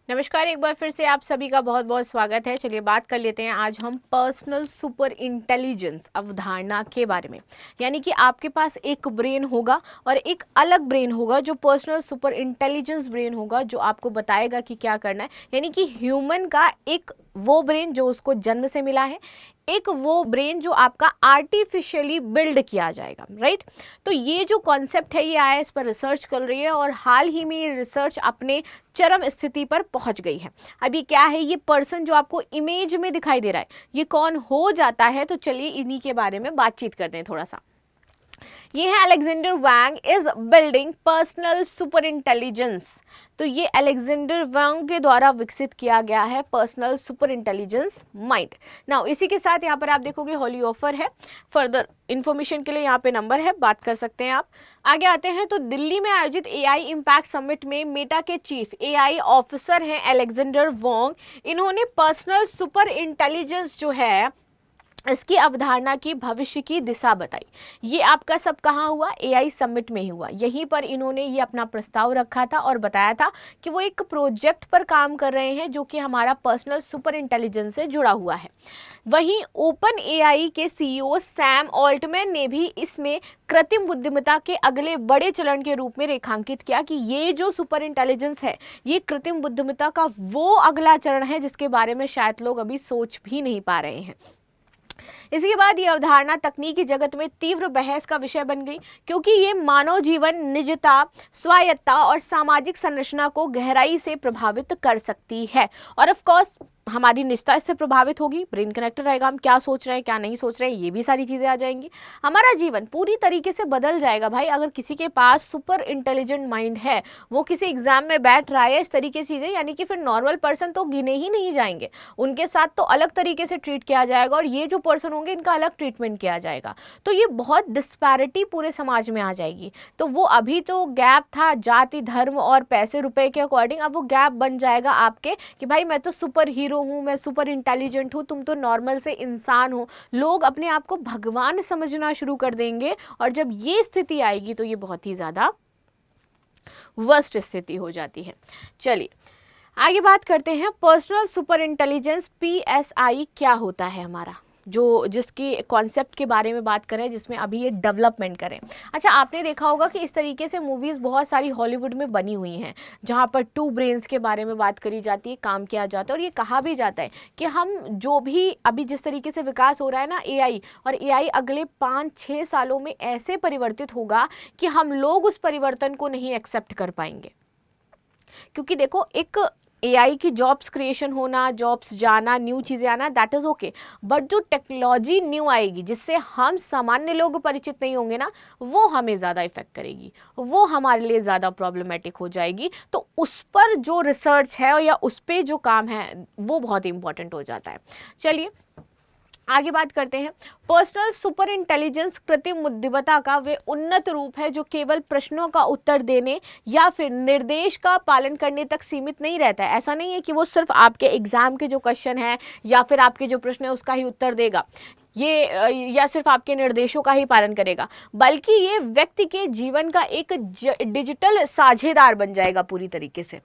नमस्कार, एक बार फिर से आप सभी का बहुत बहुत स्वागत है। चलिए बात कर लेते हैं आज हम पर्सनल सुपर इंटेलिजेंस अवधारणा के बारे में। यानी कि आपके पास एक ब्रेन होगा और एक अलग ब्रेन होगा जो पर्सनल सुपर इंटेलिजेंस ब्रेन होगा, जो आपको बताएगा कि क्या करना है। यानी कि ह्यूमन का एक वो ब्रेन जो उसको जन्म से मिला है, एक वो ब्रेन जो आपका आर्टिफिशियली बिल्ड किया जाएगा, राइट। तो ये जो कॉन्सेप्ट है ये आया, इस पर रिसर्च कर रही है और हाल ही में ये रिसर्च अपने चरम स्थिति पर पहुंच गई है। अब ये क्या है, ये पर्सन जो आपको इमेज में दिखाई दे रहा है ये कौन हो जाता है, तो चलिए इन्हीं के बारे में बातचीत करते हैं थोड़ा सा। ये है Alexander Wang is building personal super intelligence. तो ये अलेक्जेंडर वांग के द्वारा विकसित किया गया है personal super intelligence mind. Now इसी के साथ यहाँ पर आप देखोगे होली ऑफर है, फर्दर इंफॉर्मेशन के लिए यहाँ पे नंबर है, बात कर सकते हैं आप। आगे आते हैं तो दिल्ली में आयोजित एआई इम्पैक्ट समिट में मेटा के चीफ एआई ऑफिसर हैं अलेक्जेंडर वांग। इन्होंने पर्सनल सुपर इंटेलिजेंस जो है इसकी अवधारणा की भविष्य की दिशा बताई। ये आपका सब कहाँ हुआ, एआई समिट में ही हुआ। यहीं पर इन्होंने ये अपना प्रस्ताव रखा था और बताया था कि वो एक प्रोजेक्ट पर काम कर रहे हैं जो कि हमारा पर्सनल सुपर इंटेलिजेंस से जुड़ा हुआ है। वहीं ओपन एआई के सीईओ सैम ऑल्टमैन ने भी इसमें कृत्रिम बुद्धिमत्ता के अगले बड़े चरण के रूप में रेखांकित किया कि ये जो सुपर इंटेलिजेंस है ये कृत्रिम बुद्धिमत्ता का वो अगला चरण है जिसके बारे में शायद लोग अभी सोच भी नहीं पा रहे हैं। इसके बाद ये अवधारणा तकनीकी जगत में तीव्र बहस का विषय बन गई, क्योंकि ये मानव जीवन, निजता, स्वायत्तता और सामाजिक संरचना को गहराई से प्रभावित कर सकती है। और ऑफ कोर्स हमारी निजता इससे प्रभावित होगी, ब्रेन कनेक्टेड रहेगा, हम क्या सोच रहे हैं क्या नहीं सोच रहे हैं ये भी सारी चीजें आ जाएंगी। हमारा जीवन पूरी तरीके से बदल जाएगा भाई। अगर किसी के पास सुपर इंटेलिजेंट माइंड है, वो किसी एग्जाम में बैठ रहा है, इस तरीके से चीजें, यानी कि फिर नॉर्मल पर्सन तो गिने ही नहीं जाएंगे, उनके साथ तो अलग तरीके से ट्रीट किया जाएगा और ये जो पर्सन होंगे इनका अलग ट्रीटमेंट किया जाएगा। तो ये बहुत डिस्पैरिटी पूरे समाज में आ जाएगी। तो वो अभी तो गैप था जाति, धर्म और पैसे रुपए के अकॉर्डिंग, अब वो गैप बन जाएगा आपके कि भाई मैं तो सुपर हीरो हूं, मैं सुपर इंटेलिजेंट हूं, तुम तो नॉर्मल से इंसान हो। लोग अपने आप को भगवान समझना शुरू कर देंगे और जब ये स्थिति आएगी तो ये बहुत ही ज्यादा वर्स्ट स्थिति हो जाती है। चलिए आगे बात करते हैं पर्सनल सुपर इंटेलिजेंस पीएसआई क्या होता है हमारा, जो जिसकी कॉन्सेप्ट के बारे में बात करें, जिसमें अभी ये डेवलपमेंट करें। अच्छा, आपने देखा होगा कि इस तरीके से मूवीज़ बहुत सारी हॉलीवुड में बनी हुई हैं जहाँ पर टू ब्रेन्स के बारे में बात करी जाती है, काम किया जाता है और ये कहा भी जाता है कि हम जो भी अभी जिस तरीके से विकास हो रहा है ना एआई, और एआई अगले 5-6 सालों में ऐसे परिवर्तित होगा कि हम लोग उस परिवर्तन को नहीं एक्सेप्ट कर पाएंगे। क्योंकि देखो, एक एआई की जॉब्स क्रिएशन होना, जॉब्स जाना, न्यू चीज़ें आना, दैट इज़ ओके, बट जो टेक्नोलॉजी न्यू आएगी जिससे हम सामान्य लोग परिचित नहीं होंगे ना, वो हमें ज़्यादा इफेक्ट करेगी, वो हमारे लिए ज़्यादा प्रॉब्लमेटिक हो जाएगी। तो उस पर जो रिसर्च है या उस पर जो काम है वो बहुत इंपॉर्टेंट हो जाता है। चलिए आगे बात करते हैं। पर्सनल सुपर इंटेलिजेंस कृत्रिम बुद्धिमत्ता का वे उन्नत रूप है जो केवल प्रश्नों का उत्तर देने या फिर निर्देश का पालन करने तक सीमित नहीं रहता है। ऐसा नहीं है कि वो सिर्फ आपके एग्जाम के जो क्वेश्चन है या फिर आपके जो प्रश्न है उसका ही उत्तर देगा, ये या सिर्फ आपके निर्देशों का ही पालन करेगा, बल्कि ये व्यक्ति के जीवन का एक डिजिटल साझेदार बन जाएगा पूरी तरीके से।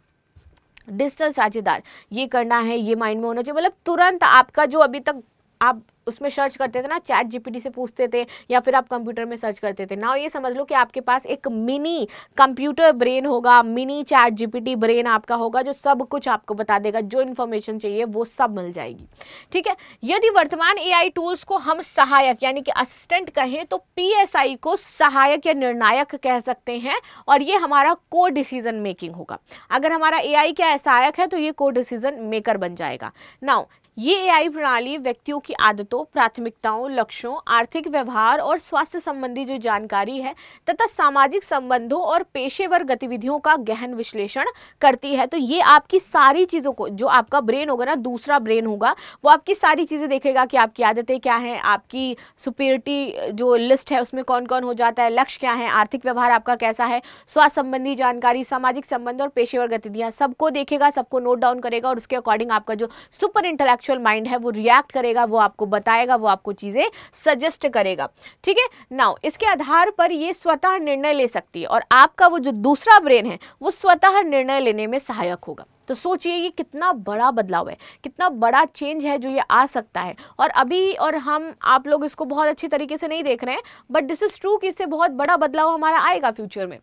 डिजिटल साझेदार, ये करना है, ये माइंड में होना चाहिए, मतलब तुरंत आपका जो अभी तक आप उसमें सर्च करते थे ना, चैट जीपीटी से पूछते थे या फिर आप कंप्यूटर में सर्च करते थे, ना ये समझ लो कि आपके पास एक मिनी कंप्यूटर ब्रेन होगा, मिनी चैट जीपीटी ब्रेन आपका होगा जो सब कुछ आपको बता देगा, जो इन्फॉर्मेशन चाहिए वो सब मिल जाएगी। ठीक है, यदि वर्तमान एआई टूल्स को हम सहायक यानी कि असिस्टेंट कहें तो पीएसआई को सहायक या निर्णायक कह सकते हैं और ये हमारा को डिसीजन मेकिंग होगा। अगर हमारा एआई क्या है, सहायक है, तो ये को डिसीजन मेकर बन जाएगा। नाउ ये एआई प्रणाली व्यक्तियों की आदतों, प्राथमिकताओं, लक्ष्यों, आर्थिक व्यवहार और स्वास्थ्य संबंधी जो जानकारी है तथा सामाजिक संबंधों और पेशेवर गतिविधियों का गहन विश्लेषण करती है। तो ये आपकी सारी चीज़ों को, जो आपका ब्रेन होगा ना, दूसरा ब्रेन होगा, वो आपकी सारी चीज़ें देखेगा कि आपकी आदतें क्या हैं, आपकी सुपीरियरिटी जो लिस्ट है उसमें कौन कौन हो जाता है, लक्ष्य क्या है, आर्थिक व्यवहार आपका कैसा है, स्वास्थ्य संबंधी जानकारी, सामाजिक संबंध और पेशेवर गतिविधियाँ, सबको देखेगा, सबको नोट डाउन करेगा और उसके अकॉर्डिंग आपका जो सुपर इंटेलेक्चुअल माइंड है वो रिएक्ट करेगा, वो आपको बताएगा, वो आपको चीजें सजेस्ट करेगा। ठीक है, नाउ इसके आधार पर ये स्वतः निर्णय ले सकती है और आपका वो जो दूसरा ब्रेन है वो स्वतः निर्णय लेने में सहायक होगा। तो सोचिए ये कितना बड़ा बदलाव है, कितना बड़ा चेंज है जो ये आ सकता है। और अभी और हम आप लोग इसको बहुत अच्छी तरीके से नहीं देख रहे हैं, बट दिस इज ट्रू कि इससे बहुत बड़ा बदलाव हमारा आएगा फ्यूचर में।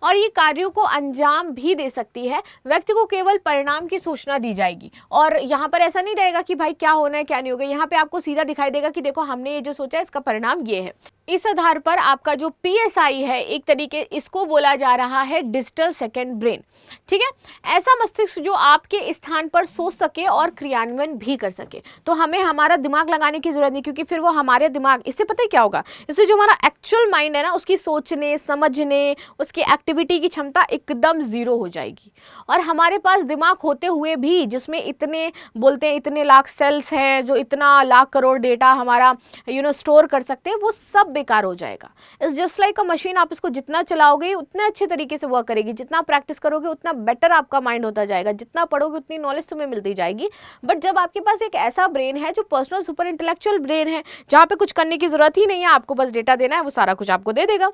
और ये कार्यों को अंजाम भी दे सकती है, व्यक्ति को केवल परिणाम की सूचना दी जाएगी। और यहाँ पर ऐसा नहीं रहेगा कि भाई क्या होना है क्या नहीं होगा, यहाँ पे आपको सीधा दिखाई देगा कि देखो हमने ये जो सोचा है इसका परिणाम ये है। इस आधार पर आपका जो PSI है, एक तरीके इसको बोला जा रहा है डिजिटल सेकंड ब्रेन, ठीक है। ऐसा मस्तिष्क जो आपके स्थान पर सोच सके और क्रियान्वयन भी कर सके। तो हमें हमारा दिमाग लगाने की जरूरत नहीं, क्योंकि फिर वो हमारे दिमाग, इससे पता है क्या होगा, इससे जो हमारा एक्चुअल माइंड है ना, उसकी सोचने समझने उसकी एक्टिविटी की क्षमता एकदम जीरो हो जाएगी। और हमारे पास दिमाग होते हुए भी, जिसमें इतने बोलते हैं इतने लाख सेल्स हैं, जो इतना लाख करोड़ डेटा हमारा स्टोर कर सकते हैं, वो सब बेकार हो जाएगा। It's just like a machine, आप इसको जितना चलाओगे उतने अच्छे तरीके से वर्क करेगी, जितना प्रैक्टिस करोगे उतना बेटर आपका माइंड होता जाएगा, जितना पढ़ोगे उतनी नॉलेज तुम्हें मिलती जाएगी। बट जब आपके पास एक ऐसा ब्रेन है जो पर्सनल सुपर इंटेलेक्चुअल ब्रेन है, जहाँ पे कुछ करने की जरूरत ही नहीं है, आपको बस डेटा देना है, वो सारा कुछ आपको दे देगा,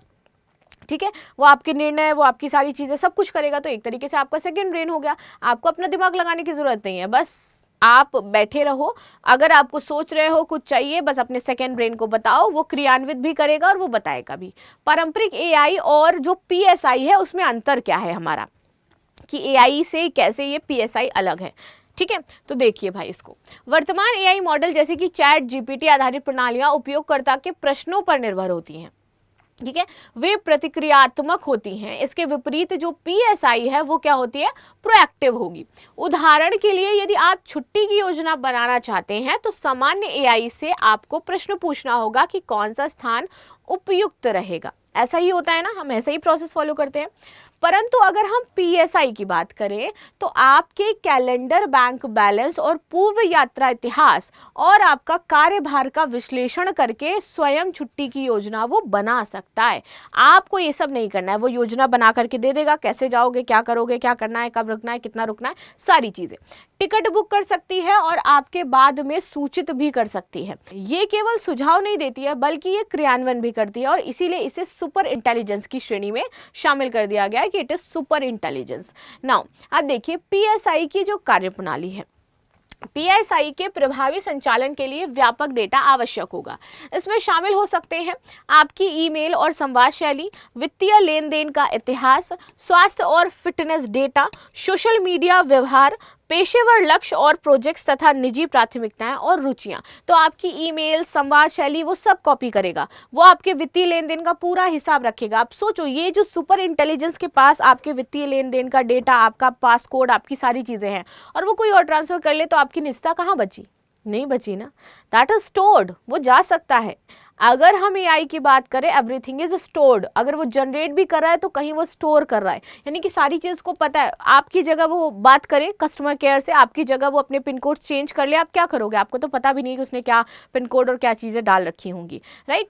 ठीक है। वो आपके निर्णय, वो आपकी सारी चीजें सब कुछ करेगा। तो एक तरीके से आपका सेकंड ब्रेन हो गया, आपको अपना दिमाग लगाने की जरूरत नहीं है, बस आप बैठे रहो। अगर आपको सोच रहे हो कुछ चाहिए, बस अपने सेकंड ब्रेन को बताओ, वो क्रियान्वित भी करेगा और वो बताएगा भी। पारंपरिक AI और जो PSI है उसमें अंतर क्या है हमारा, कि AI से कैसे ये PSI अलग है, ठीक है। तो देखिए भाई, इसको वर्तमान AI मॉडल जैसे कि ChatGPT आधारित प्रणालियां उपयोगकर्ता के प्रश्नों पर निर्भर होती हैं, ठीक है, वे प्रतिक्रियात्मक होती हैं। इसके विपरीत जो PSI है वो क्या होती है, प्रोएक्टिव होगी। उदाहरण के लिए यदि आप छुट्टी की योजना बनाना चाहते हैं तो सामान्य AI से आपको प्रश्न पूछना होगा कि कौन सा स्थान उपयुक्त रहेगा। ऐसा ही होता है ना, हम ऐसा ही प्रोसेस फॉलो करते हैं। परंतु अगर हम PSI की बात करें तो आपके कैलेंडर, बैंक बैलेंस और पूर्व यात्रा इतिहास और आपका कार्यभार का विश्लेषण करके स्वयं छुट्टी की योजना वो बना सकता है। आपको ये सब नहीं करना है, वो योजना बना करके दे देगा, कैसे जाओगे, क्या करोगे, क्या करना है, कब रुकना है, कितना रुकना है, सारी चीजें। टिकट बुक कर सकती है और आपके बाद में सूचित भी कर सकती है। ये केवल सुझाव नहीं देती है बल्कि ये क्रियान्वयन भी करती है, और इसीलिए इसे सुपर इंटेलिजेंस की श्रेणी में शामिल कर दिया गया है कि it is super intelligence. Now अब देखिए PSI की जो कार्यप्रणाली है, PSI के प्रभावी संचालन के लिए व्यापक डेटा आवश्यक होगा। इसमें शामिल हो सकते हैं आपकी ईमेल और संवाद शैली, वित्तीय लेन देन का इतिहास, स्वास्थ्य और फिटनेस डेटा, सोशल मीडिया व्यवहार, पेशेवर लक्ष्य और प्रोजेक्ट्स तथा निजी प्राथमिकताएं और रुचियां। तो आपकी ईमेल, संवाद शैली वो सब कॉपी करेगा, वो आपके वित्तीय लेन देन का पूरा हिसाब रखेगा। आप सोचो, ये जो सुपर इंटेलिजेंस के पास आपके वित्तीय लेन देन का डेटा, आपका पासकोड, आपकी सारी चीजें हैं, और वो कोई और ट्रांसफर कर ले तो आपकी निजता कहाँ बची, नहीं बची ना। दैट इज स्टोर्ड, वो जा सकता है। अगर हम AI की बात करें, एवरीथिंग इज स्टोर्ड। अगर वो जनरेट भी कर रहा है तो कहीं वो स्टोर कर रहा है, यानी कि सारी चीज को पता है। आपकी जगह वो बात करे कस्टमर केयर से, आपकी जगह वो अपने पिन कोड चेंज कर ले, आप क्या करोगे? आपको तो पता भी नहीं कि उसने क्या पिन कोड और क्या चीजें डाल रखी होंगी, राइट।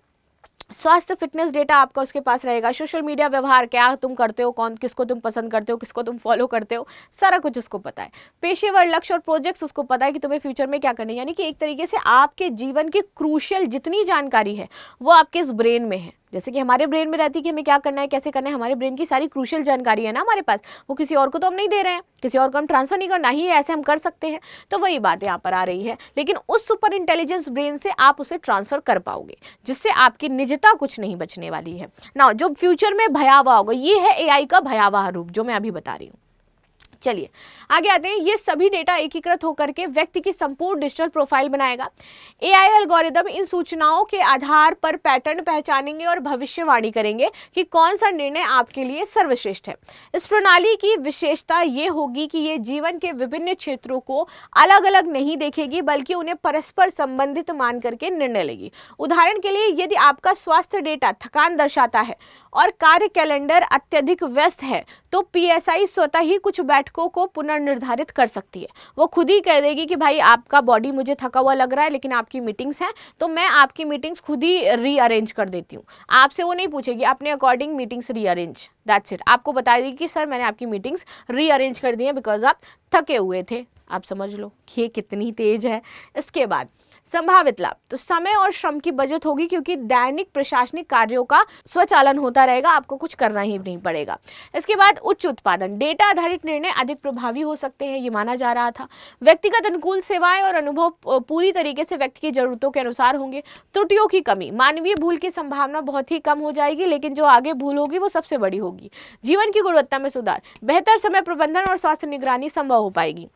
स्वास्थ्य फिटनेस डेटा आपका उसके पास रहेगा, सोशल मीडिया व्यवहार, क्या तुम करते हो, कौन किसको तुम पसंद करते हो, किसको तुम फॉलो करते हो, सारा कुछ उसको पता है। पेशेवर लक्ष्य और प्रोजेक्ट्स उसको पता है कि तुम्हें फ्यूचर में क्या करना है, यानी कि एक तरीके से आपके जीवन की क्रूशियल जितनी जानकारी है वो आपके इस ब्रेन में है। जैसे कि हमारे ब्रेन में रहती है कि हमें क्या करना है, कैसे करना है, हमारे ब्रेन की सारी क्रूशियल जानकारी है ना हमारे पास, वो किसी और को तो हम नहीं दे रहे हैं, किसी और को हम ट्रांसफर नहीं करना ही है, ऐसे हम कर सकते हैं। तो वही बात यहाँ पर आ रही है, लेकिन उस सुपर इंटेलिजेंस ब्रेन से आप उसे ट्रांसफर कर पाओगे, जिससे आपकी निजता कुछ नहीं बचने वाली है ना। जो फ्यूचर में भयावह होगा, ये है AI का भयावह रूप जो मैं अभी बता रही हूँ। चलिए आगे आते हैं। ये सभी डेटा एकीकृत होकर के व्यक्ति की संपूर्ण डिजिटल प्रोफाइल बनाएगा। AI एल्गोरिदम इन सूचनाओं के आधार पर पैटर्न पहचानेंगे और भविष्यवाणी करेंगे कि कौन सा निर्णय आपके लिए सर्वश्रेष्ठ है। इस प्रणाली की विशेषता ये होगी कि ये जीवन के विभिन्न क्षेत्रों को अलग अलग नहीं देखेगी, बल्कि उन्हें परस्पर संबंधित मान करके निर्णय लेगी। उदाहरण के लिए, यदि आपका स्वास्थ्य डेटा थकान दर्शाता है और कार्य कैलेंडर अत्यधिक व्यस्त है, तो PSI स्वतः ही कुछ बैठकों को पुनर्निर्धारित कर सकती है। वो खुद ही कह देगी कि भाई आपका बॉडी मुझे थका हुआ लग रहा है, लेकिन आपकी मीटिंग्स हैं, तो मैं आपकी मीटिंग्स खुद ही रीअरेंज कर देती हूँ। आपसे वो नहीं पूछेगी, अपने according meetings rearrange, that's it. आपको बता देगी कि सर मैंने आपकी मीटिंग्स रीअरेंज कर दी है बिकॉज आप थके हुए थे। आप समझ लो कि ये कितनी तेज है। इसके बाद संभावित लाभ, तो समय और श्रम की बचत होगी क्योंकि दैनिक प्रशासनिक कार्यों का स्वचालन होता रहेगा, आपको कुछ करना ही नहीं पड़ेगा। इसके बाद उच्च उत्पादन, डेटा आधारित निर्णय अधिक प्रभावी हो सकते हैं, ये माना जा रहा था। व्यक्तिगत अनुकूल सेवाएं और अनुभव पूरी तरीके से व्यक्ति की जरूरतों के अनुसार होंगे। त्रुटियों की कमी, मानवीय भूल की संभावना बहुत ही कम हो जाएगी, लेकिन जो आगे भूल होगी वो सबसे बड़ी होगी। जीवन की गुणवत्ता में सुधार, बेहतर समय प्रबंधन और स्वास्थ्य निगरानी संभव हो पाएगी,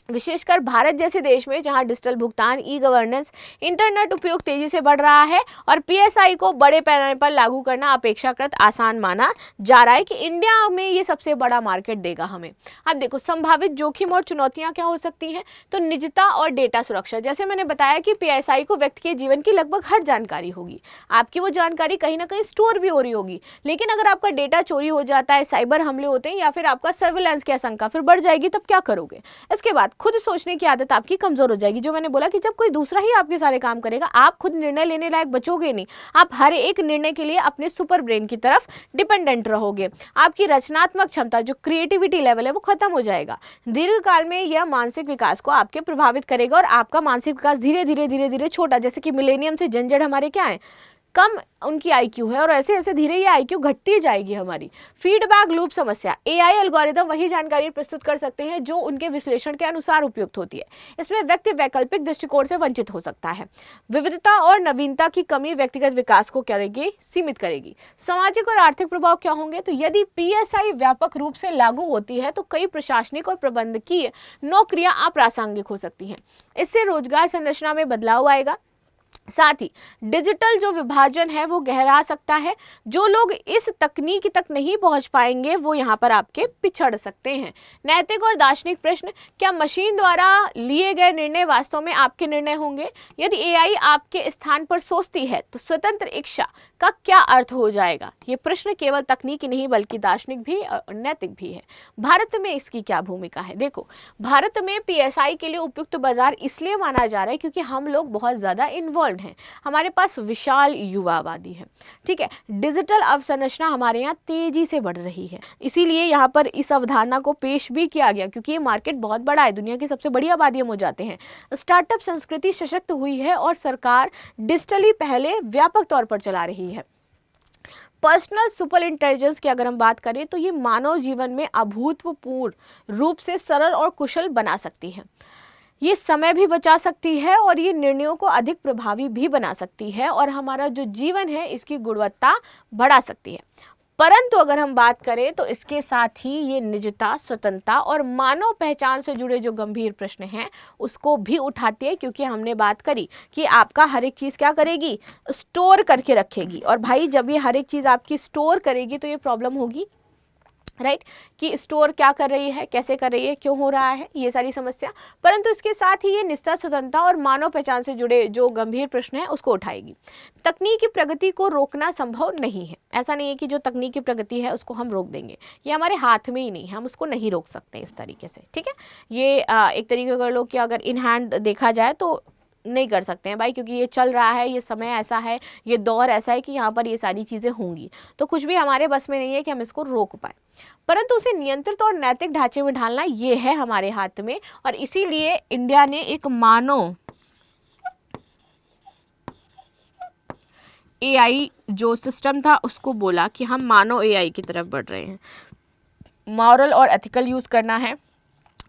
विशेषकर भारत जैसे देश में जहां डिजिटल भुगतान, ई गवर्नेंस, इंटरनेट उपयोग तेजी से बढ़ रहा है और पीएसआई को बड़े पैमाने पर लागू करना अपेक्षाकृत आसान माना जा रहा है कि इंडिया में ये सबसे बड़ा मार्केट देगा हमें। अब देखो संभावित जोखिम और चुनौतियां क्या हो सकती हैं, तो निजता और डेटा सुरक्षा। जैसे मैंने बताया कि पीएसआई को व्यक्ति के जीवन की लगभग हर जानकारी होगी, आपकी वो जानकारी कहीं ना कहीं स्टोर भी हो रही होगी, लेकिन अगर आपका डेटा चोरी हो जाता है, साइबर हमले होते हैं या फिर आपका सर्विलांस की आशंका फिर बढ़ जाएगी, तब क्या करोगे। इसके बाद खुद सोचने की आदत आपकी कमजोर हो जाएगी। जो मैंने बोला कि जब कोई दूसरा ही आपके सारे काम करेगा, आप खुद निर्णय लेने लायक बचोगे नहीं, आप हर एक निर्णय के लिए अपने सुपर ब्रेन की तरफ डिपेंडेंट रहोगे। आपकी रचनात्मक क्षमता, जो क्रिएटिविटी लेवल है, वो खत्म हो जाएगा। दीर्घकाल में यह मानसिक विकास को आपके प्रभावित करेगा और आपका मानसिक विकास धीरे धीरे छोटा, जैसे कि मिलेनियम से जनजेड हमारे क्या है, कम उनकी आईक्यू है और ऐसे ऐसे धीरे ये आईक्यू घटती जाएगी हमारी। फीडबैक लूप समस्या, एआई एल्गोरिदम वही जानकारी प्रस्तुत कर सकते हैं जो उनके विश्लेषण के अनुसार उपयुक्त होती है, इसमें व्यक्ति वैकल्पिक दृष्टिकोण से वंचित हो सकता है। विविधता और नवीनता की कमी व्यक्तिगत विकास को करेगी, सीमित करेगी। सामाजिक और आर्थिक प्रभाव क्या होंगे, तो यदि पीएसआई व्यापक रूप से लागू होती है तो कई प्रशासनिक और प्रबंधकीय नौकरियां अप्रासंगिक हो सकती हैं। इससे रोजगार संरचना में बदलाव आएगा, साथ ही डिजिटल जो विभाजन है वो गहरा सकता है। जो लोग इस तकनीक तक नहीं पहुंच पाएंगे वो यहाँ पर आपके पिछड़ सकते हैं। नैतिक और दार्शनिक प्रश्न, क्या मशीन द्वारा लिए गए निर्णय वास्तव में आपके निर्णय होंगे। यदि एआई आपके स्थान पर सोचती है तो स्वतंत्र इच्छा का क्या अर्थ हो जाएगा। ये प्रश्न केवल तकनीकी नहीं बल्कि दार्शनिक भी और नैतिक भी है। भारत में इसकी क्या भूमिका है। देखो, भारत में पीएसआई के लिए उपयुक्त बाजार इसलिए माना जा रहा है क्योंकि हम लोग बहुत ज़्यादा इन्वॉल्व हैं, हमारे पास विशाल युवा आबादी है, ठीक है। डिजिटल अवसंरचना हमारे यहाँ तेजी से बढ़ रही है, इसीलिए यहाँ पर इस अवधारणा को पेश भी किया गया क्योंकि ये मार्केट बहुत बड़ा है, दुनिया की सबसे बड़ी आबादी हम हो जाते हैं। स्टार्टअप संस्कृति सशक्त हुई है और सरकार डिजिटली पहले व्यापक तौर पर चला रही है। पर्सनल सुपर इंटेलिजेंस की अगर हम बात करें तो ये मानव जीवन में अभूतपूर्व रूप से सरल और कुशल बना सकती है। ये समय भी बचा सकती है और ये निर्णयों को अधिक प्रभावी भी बना सकती है और हमारा जो जीवन है इसकी गुणवत्ता बढ़ा सकती है। परंतु अगर हम बात करें तो इसके साथ ही ये निजता, स्वतंत्रता और मानव पहचान से जुड़े जो गंभीर प्रश्न हैं उसको भी उठाती है, क्योंकि हमने बात करी कि आपका हर एक चीज़ क्या करेगी, स्टोर करके रखेगी। और भाई जब ये हर एक चीज़ आपकी स्टोर करेगी तो ये प्रॉब्लम होगी, राइट, कि स्टोर क्या कर रही है, कैसे कर रही है, क्यों हो रहा है, ये सारी समस्या। परंतु इसके साथ ही ये निष्ठा, स्वतंत्रता और मानव पहचान से जुड़े जो गंभीर प्रश्न है उसको उठाएगी। तकनीकी प्रगति को रोकना संभव नहीं है। ऐसा नहीं है कि जो तकनीकी प्रगति है उसको हम रोक देंगे, ये हमारे हाथ में ही नहीं है, हम उसको नहीं रोक सकते इस तरीके से, ठीक है। ये एक तरीके कर लो कि अगर इन हैंड देखा जाए तो नहीं कर सकते हैं भाई, क्योंकि ये चल रहा है, ये समय ऐसा है, ये दौर ऐसा है कि यहाँ पर ये सारी चीज़ें होंगी, तो कुछ भी हमारे बस में नहीं है कि हम इसको रोक पाए। परंतु उसे नियंत्रित और नैतिक ढांचे में ढालना ये है हमारे हाथ में, और इसीलिए इंडिया ने एक मानव एआई जो सिस्टम था उसको बोला कि हम मानव एआई की तरफ बढ़ रहे हैं। मॉरल और एथिकल यूज़ करना है,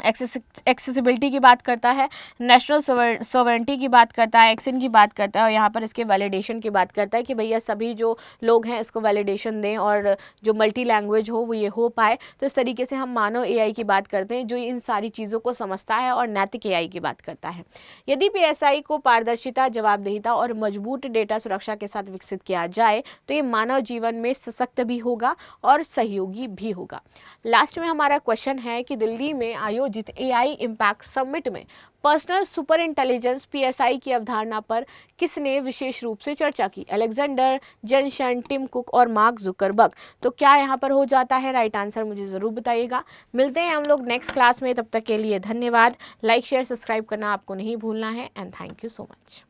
एक्सेसिबिलिटी की बात करता है, नेशनल सॉवरेंटी की बात करता है, एक्शन की बात करता है, और यहाँ पर इसके वैलिडेशन की बात करता है कि भैया सभी जो लोग हैं इसको वैलिडेशन दें और जो मल्टी लैंग्वेज हो वो ये हो पाए। तो इस तरीके से हम मानव एआई की बात करते हैं जो इन सारी चीज़ों को समझता है, और नैतिक एआई की बात करता है। यदि पीएसआई को पारदर्शिता, जवाबदेहिता और मजबूत डेटा सुरक्षा के साथ विकसित किया जाए तो ये मानव जीवन में सशक्त भी होगा और सहयोगी भी होगा। लास्ट में हमारा क्वेश्चन है कि दिल्ली में आयोजित एआई इम्पैक्ट समिट में पर्सनल सुपर इंटेलिजेंस पीएसआई की अवधारणा पर किसने विशेष रूप से चर्चा की। अलेक्जेंडर, जेनशन, टिम कुक और मार्क जुकरबर्ग। तो क्या यहाँ पर हो जाता है राइट आंसर, मुझे ज़रूर बताइएगा। मिलते हैं हम लोग नेक्स्ट क्लास में, तब तक के लिए धन्यवाद। लाइक, शेयर, सब्सक्राइब करना आपको नहीं भूलना है, and thank you so much.